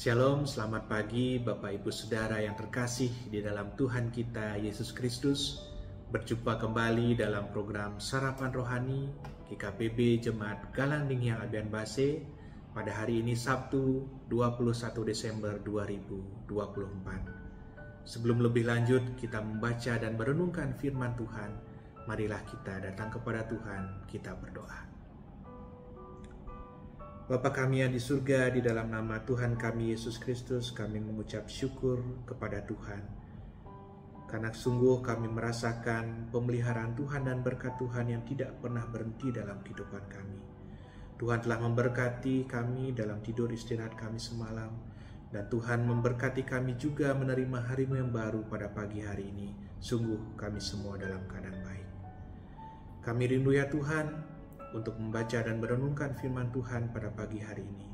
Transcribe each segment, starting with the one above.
Shalom, selamat pagi Bapak Ibu Saudara yang terkasih di dalam Tuhan kita Yesus Kristus. Berjumpa kembali dalam program Sarapan Rohani GKPB Jemaat Galang Dingiang Abian Base pada hari ini Sabtu 21 Desember 2024. Sebelum lebih lanjut kita membaca dan merenungkan firman Tuhan, marilah kita datang kepada Tuhan, kita berdoa. Bapa kami yang di surga, di dalam nama Tuhan kami Yesus Kristus, kami mengucap syukur kepada Tuhan. Karena sungguh kami merasakan pemeliharaan Tuhan dan berkat Tuhan yang tidak pernah berhenti dalam kehidupan kami. Tuhan telah memberkati kami dalam tidur istirahat kami semalam, dan Tuhan memberkati kami juga menerima hari-Mu yang baru pada pagi hari ini. Sungguh kami semua dalam keadaan baik. Kami rindu ya Tuhan, untuk membaca dan merenungkan firman Tuhan pada pagi hari ini.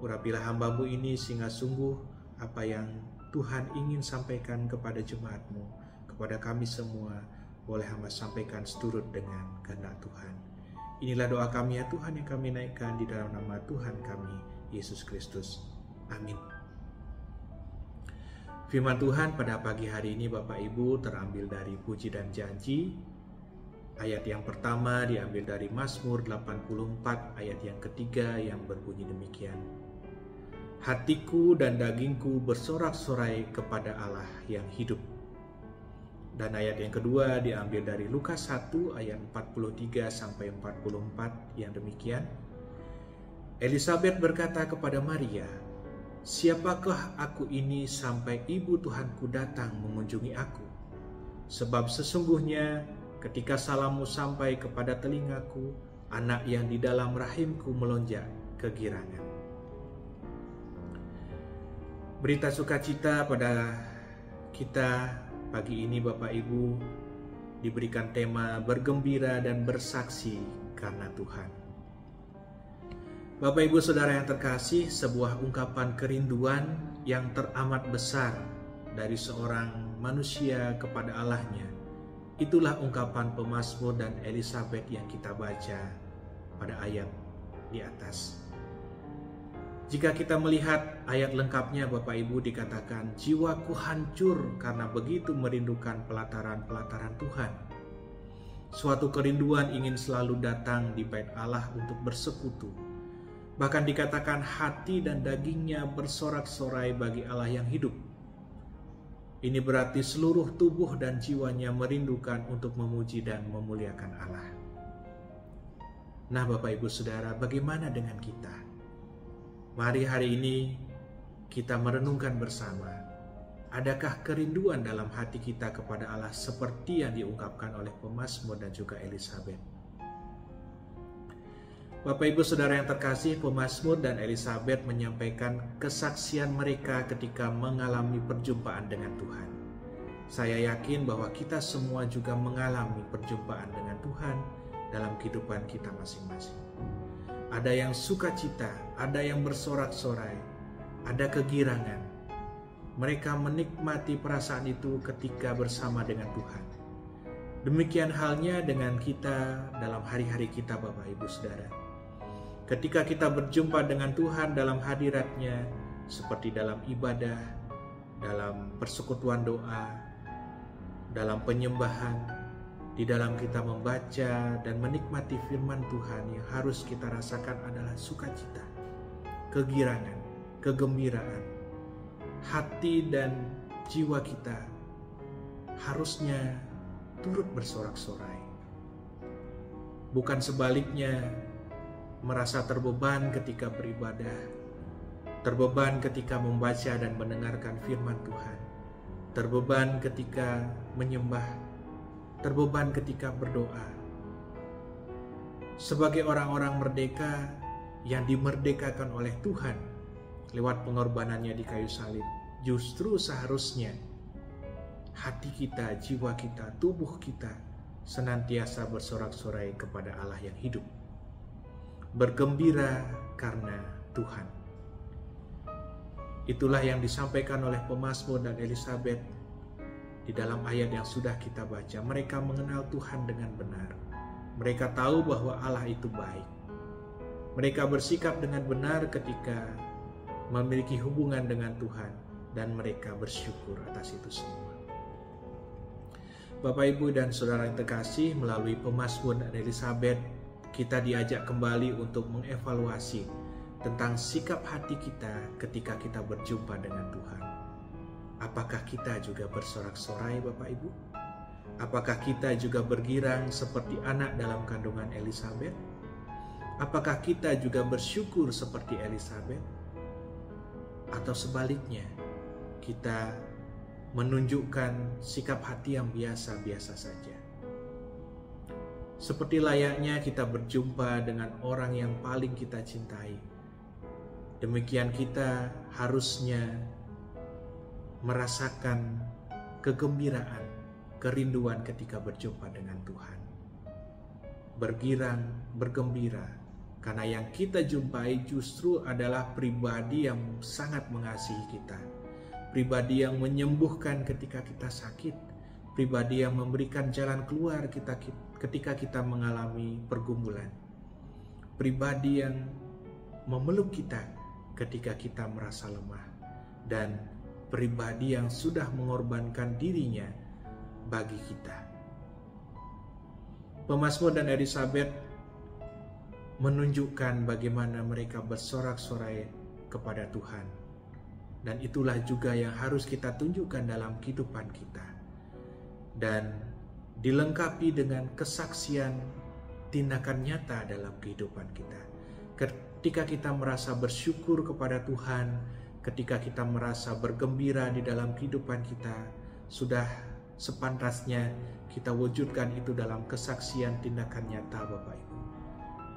Urapilah hamba-Mu ini sehingga sungguh apa yang Tuhan ingin sampaikan kepada jemaat-Mu, kepada kami semua, boleh hamba sampaikan seturut dengan kehendak Tuhan. Inilah doa kami ya Tuhan yang kami naikkan di dalam nama Tuhan kami, Yesus Kristus. Amin. Firman Tuhan pada pagi hari ini Bapak Ibu terambil dari Puji dan Janji. Ayat yang pertama diambil dari Mazmur 84 ayat yang ketiga yang berbunyi demikian. Hatiku dan dagingku bersorak-sorai kepada Allah yang hidup. Dan ayat yang kedua diambil dari Lukas 1 ayat 43 sampai 44 yang demikian. Elisabet berkata kepada Maria, "Siapakah aku ini sampai ibu Tuhanku datang mengunjungi aku? Sebab sesungguhnya ketika salammu sampai kepada telingaku, anak yang di dalam rahimku melonjak kegirangan." Berita sukacita pada kita pagi ini Bapak Ibu diberikan tema bergembira dan bersaksi karena Tuhan. Bapak Ibu Saudara yang terkasih, sebuah ungkapan kerinduan yang teramat besar dari seorang manusia kepada Allahnya. Itulah ungkapan pemazmur dan Elisabet yang kita baca pada ayat di atas. Jika kita melihat ayat lengkapnya Bapak Ibu dikatakan, jiwaku hancur karena begitu merindukan pelataran-pelataran Tuhan. Suatu kerinduan ingin selalu datang di bait Allah untuk bersekutu. Bahkan dikatakan hati dan dagingnya bersorak-sorai bagi Allah yang hidup. Ini berarti seluruh tubuh dan jiwanya merindukan untuk memuji dan memuliakan Allah. Nah Bapak Ibu Saudara, bagaimana dengan kita? Mari hari ini kita merenungkan bersama. Adakah kerinduan dalam hati kita kepada Allah seperti yang diungkapkan oleh pemazmur dan juga Elisabet? Bapak Ibu Saudara yang terkasih, pemazmur dan Elisabet menyampaikan kesaksian mereka ketika mengalami perjumpaan dengan Tuhan. Saya yakin bahwa kita semua juga mengalami perjumpaan dengan Tuhan dalam kehidupan kita masing-masing. Ada yang sukacita, ada yang bersorak-sorai, ada kegirangan. Mereka menikmati perasaan itu ketika bersama dengan Tuhan. Demikian halnya dengan kita dalam hari-hari kita Bapak Ibu Saudara. Ketika kita berjumpa dengan Tuhan dalam hadirat-Nya, seperti dalam ibadah, dalam persekutuan doa, dalam penyembahan, di dalam kita membaca dan menikmati firman Tuhan, yang harus kita rasakan adalah sukacita, kegirangan, kegembiraan. Hati dan jiwa kita harusnya turut bersorak-sorai. Bukan sebaliknya, merasa terbeban ketika beribadah, terbeban ketika membaca dan mendengarkan firman Tuhan, terbeban ketika menyembah, terbeban ketika berdoa. Sebagai orang-orang merdeka yang dimerdekakan oleh Tuhan lewat pengorbanannya di kayu salib, justru seharusnya hati kita, jiwa kita, tubuh kita senantiasa bersorak-sorai kepada Allah yang hidup. Bergembira karena Tuhan. Itulah yang disampaikan oleh pemazmur dan Elisabet di dalam ayat yang sudah kita baca. Mereka mengenal Tuhan dengan benar. Mereka tahu bahwa Allah itu baik. Mereka bersikap dengan benar ketika memiliki hubungan dengan Tuhan, dan mereka bersyukur atas itu semua. Bapak, Ibu, dan Saudara yang terkasih, melalui pemazmur dan Elisabet, kita diajak kembali untuk mengevaluasi tentang sikap hati kita ketika kita berjumpa dengan Tuhan. Apakah kita juga bersorak-sorai, Bapak Ibu? Apakah kita juga bergirang seperti anak dalam kandungan Elisabet? Apakah kita juga bersyukur seperti Elisabet? Atau sebaliknya, kita menunjukkan sikap hati yang biasa-biasa saja. Seperti layaknya kita berjumpa dengan orang yang paling kita cintai. Demikian kita harusnya merasakan kegembiraan, kerinduan ketika berjumpa dengan Tuhan. Bergirang, bergembira, karena yang kita jumpai justru adalah pribadi yang sangat mengasihi kita. Pribadi yang menyembuhkan ketika kita sakit. Pribadi yang memberikan jalan keluar ketika kita mengalami pergumulan. Pribadi yang memeluk kita ketika kita merasa lemah. Dan pribadi yang sudah mengorbankan dirinya bagi kita. Pemazmur dan Elisabet menunjukkan bagaimana mereka bersorak-sorai kepada Tuhan. Dan itulah juga yang harus kita tunjukkan dalam kehidupan kita. Dan dilengkapi dengan kesaksian tindakan nyata dalam kehidupan kita. Ketika kita merasa bersyukur kepada Tuhan, ketika kita merasa bergembira di dalam kehidupan kita, sudah sepantasnya kita wujudkan itu dalam kesaksian tindakan nyata, Bapak Ibu.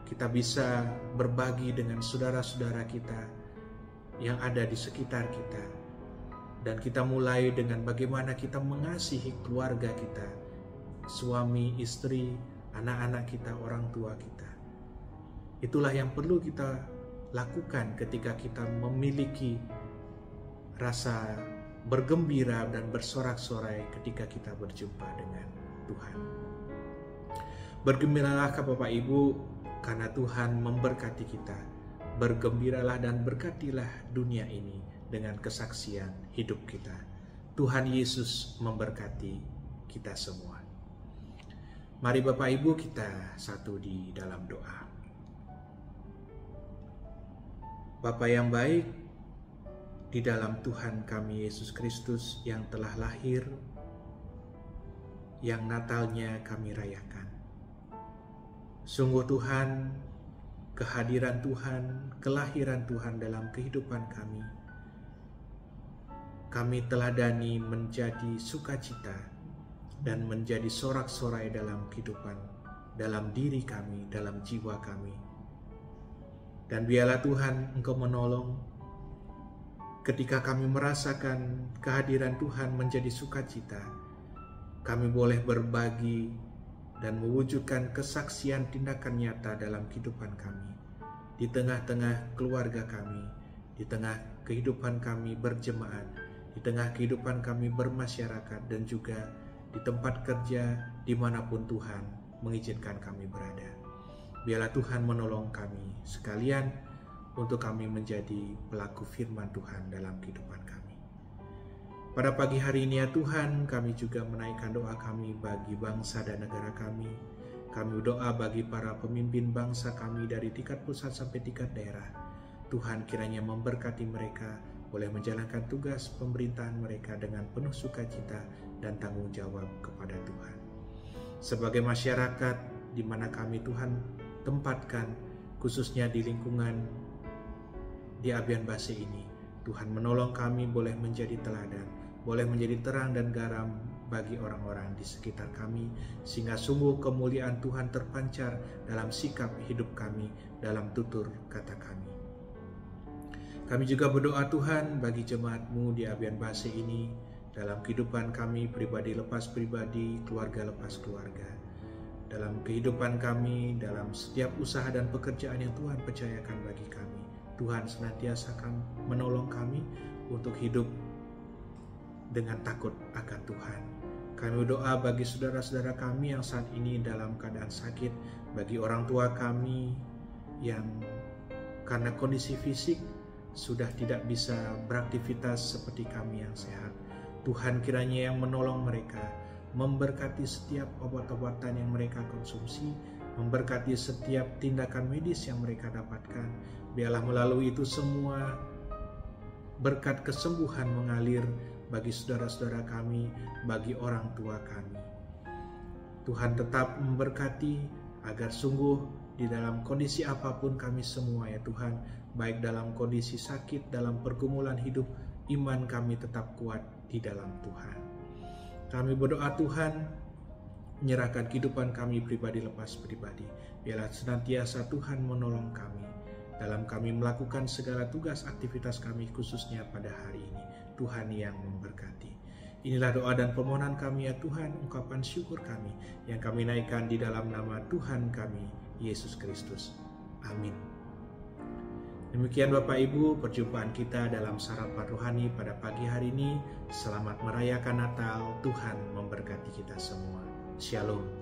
Kita bisa berbagi dengan saudara-saudara kita yang ada di sekitar kita. Dan kita mulai dengan bagaimana kita mengasihi keluarga kita, suami, istri, anak-anak kita, orang tua kita. Itulah yang perlu kita lakukan ketika kita memiliki rasa bergembira dan bersorak-sorai ketika kita berjumpa dengan Tuhan. Bergembiralah Bapak Ibu, karena Tuhan memberkati kita. Bergembiralah dan berkatilah dunia ini dengan kesaksian hidup kita. Tuhan Yesus memberkati kita semua. Mari Bapak Ibu kita satu di dalam doa. Bapa yang baik, di dalam Tuhan kami Yesus Kristus yang telah lahir, yang Natalnya kami rayakan. Sungguh Tuhan, kehadiran Tuhan, kelahiran Tuhan dalam kehidupan kami teladani menjadi sukacita dan menjadi sorak-sorai dalam kehidupan, dalam diri kami, dalam jiwa kami. Dan biarlah Tuhan Engkau menolong ketika kami merasakan kehadiran Tuhan menjadi sukacita, kami boleh berbagi dan mewujudkan kesaksian tindakan nyata dalam kehidupan kami, di tengah-tengah keluarga kami, di tengah kehidupan kami berjemaat, di tengah kehidupan kami bermasyarakat, dan juga di tempat kerja dimanapun Tuhan mengizinkan kami berada. Biarlah Tuhan menolong kami sekalian untuk kami menjadi pelaku firman Tuhan dalam kehidupan kami. Pada pagi hari ini ya Tuhan, kami juga menaikkan doa kami bagi bangsa dan negara kami. Kami berdoa bagi para pemimpin bangsa kami dari tingkat pusat sampai tingkat daerah. Tuhan kiranya memberkati mereka, boleh menjalankan tugas pemerintahan mereka dengan penuh sukacita dan tanggung jawab kepada Tuhan. Sebagai masyarakat di mana kami Tuhan tempatkan, khususnya di lingkungan di Abian Base ini, Tuhan menolong kami boleh menjadi teladan, boleh menjadi terang dan garam bagi orang-orang di sekitar kami, sehingga sungguh kemuliaan Tuhan terpancar dalam sikap hidup kami, dalam tutur kata kami. Kami juga berdoa Tuhan bagi jemaat-Mu di Abian Base ini, dalam kehidupan kami pribadi lepas pribadi, keluarga lepas keluarga. Dalam kehidupan kami, dalam setiap usaha dan pekerjaan yang Tuhan percayakan bagi kami, Tuhan senantiasa akan menolong kami untuk hidup dengan takut akan Tuhan. Kami berdoa bagi saudara-saudara kami yang saat ini dalam keadaan sakit, bagi orang tua kami yang karena kondisi fisik sudah tidak bisa beraktivitas seperti kami yang sehat. Tuhan kiranya yang menolong mereka, memberkati setiap obat-obatan yang mereka konsumsi, memberkati setiap tindakan medis yang mereka dapatkan. Biarlah melalui itu semua berkat kesembuhan mengalir bagi saudara-saudara kami, bagi orang tua kami. Tuhan tetap memberkati agar sungguh di dalam kondisi apapun kami semua ya Tuhan, baik dalam kondisi sakit, dalam pergumulan hidup, iman kami tetap kuat di dalam Tuhan. Kami berdoa Tuhan, menyerahkan kehidupan kami pribadi lepas pribadi. Biarlah senantiasa Tuhan menolong kami dalam kami melakukan segala tugas aktivitas kami khususnya pada hari ini. Tuhan yang memberkati. Inilah doa dan permohonan kami ya Tuhan, ungkapan syukur kami yang kami naikkan di dalam nama Tuhan kami, Yesus Kristus. Amin. Demikian Bapak Ibu perjumpaan kita dalam sarapan rohani pada pagi hari ini. Selamat merayakan Natal, Tuhan memberkati kita semua. Shalom.